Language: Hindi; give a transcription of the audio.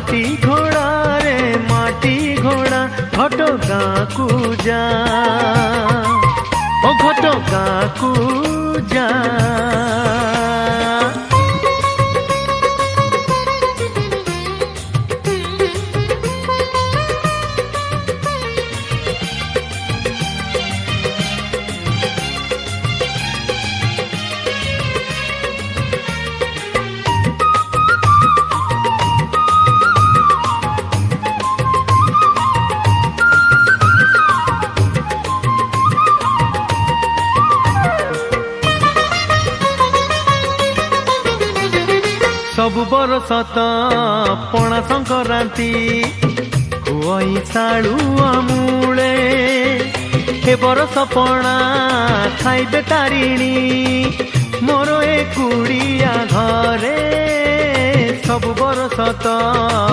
माटी घोड़ा रे माटी घोड़ा घटगाँ को जा ओ घटगाँ को जा। सब बरस त पणा संक्रांति हुई साड़ू मूले हे बरस पणा खाइबे तारिणी मोर ए कुड़िया घरे सब बरस त